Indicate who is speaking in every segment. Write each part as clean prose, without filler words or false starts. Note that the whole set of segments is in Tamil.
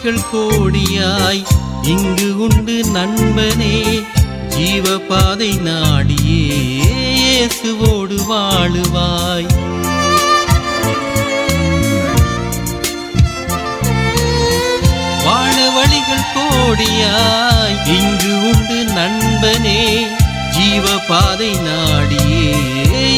Speaker 1: வழிகள் கோடியாய் இங்கு உண்டு நண்பனே, ஜீவபாதை நாடியே இயேசுவோடு வாழுவாய். வாழ வழிகள் கோடியாய் இங்கு உண்டு நண்பனே, ஜீவபாதை நாடியே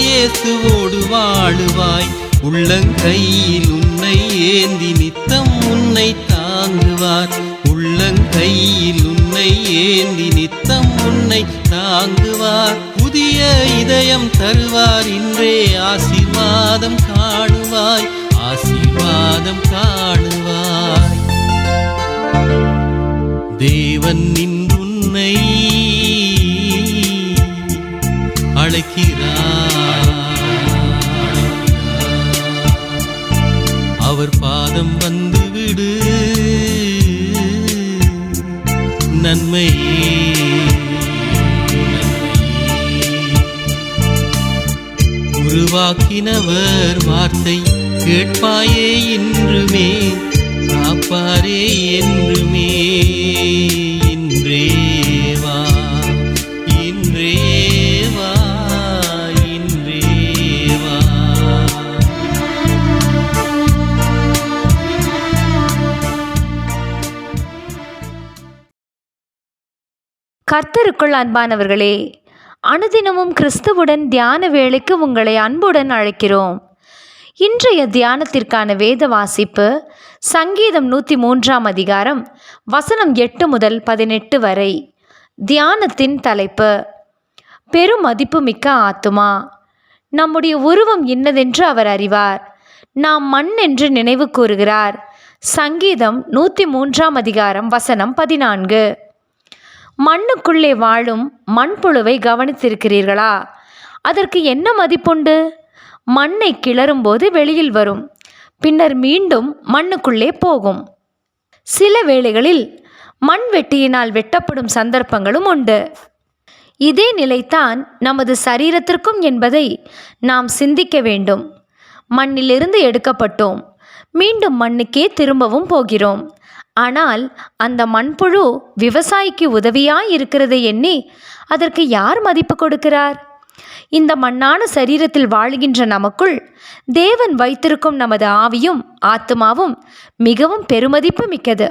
Speaker 1: இயேசுவோடு வாழுவாய். உள்ளங்கையில் உன்னை ஏந்தி நித்தம் உன்னை தாங்குவார். உள்ளங்கையில் உன்னை ஏந்தி நித்தம் உன்னை தாங்குவார். புதிய இதயம் தருவார். இன்றே ஆசீர்வாதம் காணுவாய், ஆசீர்வாதம் காணுவாய். தேவன் இன்று உன்னை அழைக்கிறார். அவர் பாதம் வந்து விடு, நன்மையே உருவாக்கினவர் வார்த்தை கேட்பாயே என்றுமே, காப்பாரே என்றுமே. இன்றே வா, இன்றே வா, இன்றே வா.
Speaker 2: கர்த்தருக்குள் அன்பானவர்களே, அனுதினமும் கிறிஸ்துவுடன் தியான வேளைக்கு உங்களை அன்புடன் அழைக்கிறோம். இன்றைய தியானத்திற்கான வேத வாசிப்பு சங்கீதம் 103 அதிகாரம் வசனம் 8 முதல் 18 வரை. தியானத்தின் தலைப்பு பெருமதிப்பு மிக்க ஆத்துமா. நம்முடைய உருவம் இன்னதென்று அவர் அறிவார், நாம் மண் என்று நினைவு கூறுகிறார். சங்கீதம் 103 அதிகாரம் வசனம் 14. மண்ணுக்குள்ளே வாழும் மண்புழுவை கவனித்திருக்கிறீர்களா? அதற்கு என்ன மதிப்புண்டு? மண்ணை கிளறும்போது வெளியில் வரும், பின்னர் மீண்டும் மண்ணுக்குள்ளே போகும். சில வேளைகளில் மண் வெட்டியினால் வெட்டப்படும் சந்தர்ப்பங்களும் உண்டு. இதே நிலைத்தான் நமது சரீரத்திற்கும் என்பதை நாம் சிந்திக்க வேண்டும். மண்ணிலிருந்து எடுக்கப்பட்டோம், மீண்டும் மண்ணுக்கே திரும்பவும் போகிறோம். ஆனால் அந்த மண்புழு விவசாயிக்கு உதவியாய் இருக்கிறதை எண்ணி அதற்கு யார் மதிப்பு கொடுக்கிறார்? இந்த மண்ணான சரீரத்தில் வாழுகின்ற நமக்குள் தேவன் வைத்திருக்கும் நமது ஆவியும் ஆத்துமாவும் மிகவும் பெருமதிப்பு மிக்கது.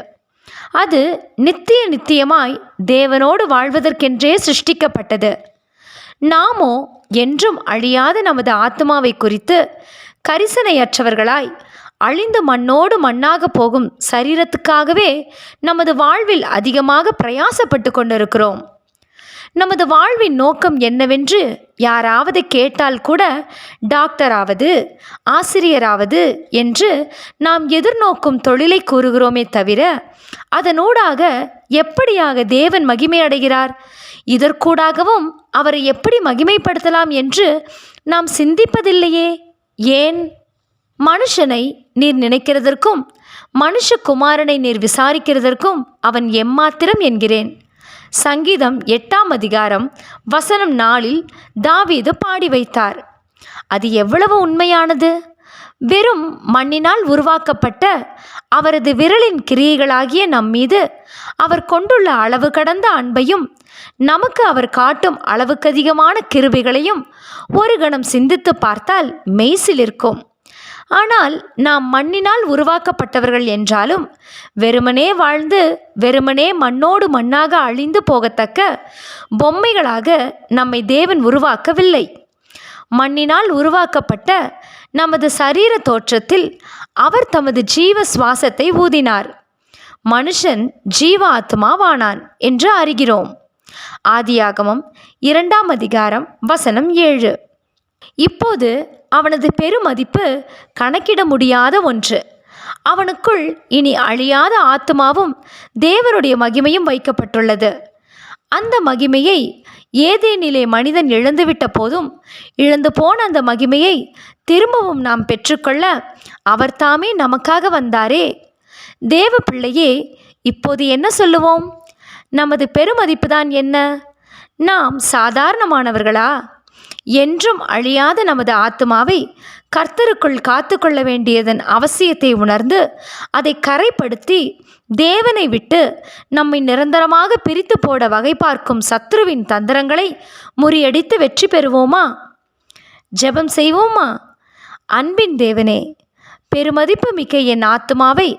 Speaker 2: அது நித்தியமாய் தேவனோடு வாழ்வதற்கென்றே சிருஷ்டிக்கப்பட்டது. நாமோ என்றும் அழியாத நமது ஆத்துமாவை குறித்து கரிசனையற்றவர்களாய் அழிந்து மண்ணோடு மண்ணாக போகும் சரீரத்துக்காகவே நமது வாழ்வில் அதிகமாக பிரயாசப்பட்டு கொண்டிருக்கிறோம். நமது வாழ்வின் நோக்கம் என்னவென்று யாராவது கேட்டால் கூட டாக்டராவது ஆசிரியராவது என்று நாம் எதிர்நோக்கும் தொழிலை கூறுகிறோமே தவிர, அதனூடாக எப்படியாக தேவன் மகிமை அடைகிறார், இதற்கூடாகவும் அவரை எப்படி மகிமைப்படுத்தலாம் என்று நாம் சிந்திப்பதில்லையே. ஏன்? மனுஷனை நீர் நினைக்கிறதற்கும் மனுஷகுமாரனை நீர் விசாரிக்கிறதற்கும் அவன் எம்மாத்திரம் என்கிறேன். சங்கீதம் 8 அதிகாரம் வசனம் 4 தாவீது பாடி வைத்தார். அது எவ்வளவு உண்மையானது! வெறும் மண்ணினால் உருவாக்கப்பட்ட அவரது விரலின் கிரியைகளாகிய நம்மீது அவர் கொண்டுள்ள அளவு கடந்த அன்பையும் நமக்கு அவர் காட்டும் அளவுக்கதிகமான கிருபைகளையும் ஒரு கணம் சிந்தித்து பார்த்தால் மெய்சிலிருக்கும். ஆனால் நாம் மண்ணினால் உருவாக்கப்பட்டவர்கள் என்றாலும் வெறுமனே வாழ்ந்து வெறுமனே மண்ணோடு மண்ணாக அழிந்து போகத்தக்க பொம்மைகளாக நம்மை தேவன் உருவாக்கவில்லை. மண்ணினால் உருவாக்கப்பட்ட நமது சரீர தோற்றத்தில் அவர் தமது ஜீவ சுவாசத்தை ஊதினார். மனுஷன் ஜீவ ஆத்மாவானான் என்று அறிகிறோம். ஆதியாகமம் 2 அதிகாரம் வசனம் 7. இப்போது அவனது பெருமதிப்பு கணக்கிட முடியாத ஒன்று. அவனுக்குள் இனி அழியாத ஆத்துமாவும் தேவனுடைய மகிமையும் வைக்கப்பட்டுள்ளது. அந்த மகிமையை ஏதேனிலே மனிதன் இழந்துவிட்ட போதும் இழந்து போன அந்த மகிமையை திரும்பவும் நாம் பெற்றுக்கொள்ள அவர் தாமே நமக்காக வந்தாரே. தேவ பிள்ளையே, இப்போது என்ன சொல்லுவோம்? நமது பெருமதிப்பு தான் என்ன? நாம் சாதாரணமானவர்களா? என்றும் அழியாத நமது ஆத்துமாவை கர்த்தருக்குள் காத்து கொள்ள வேண்டியதன் அவசியத்தை உணர்ந்து அதை கரைப்படுத்தி தேவனை விட்டு நம்மை நிரந்தரமாக பிரித்து போட வகை பார்க்கும் சத்ருவின் தந்திரங்களை முறியடித்து வெற்றி பெறுவோமா? ஜெபம் செய்வோமா? அன்பின் தேவனே, பெருமதிப்பு மிக்க என் ஆத்துமாவை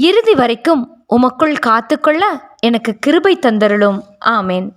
Speaker 2: இறுதி வரைக்கும் உமக்குள் காத்துக்கொள்ள எனக்கு கிருபை தந்தருளும். ஆமேன்.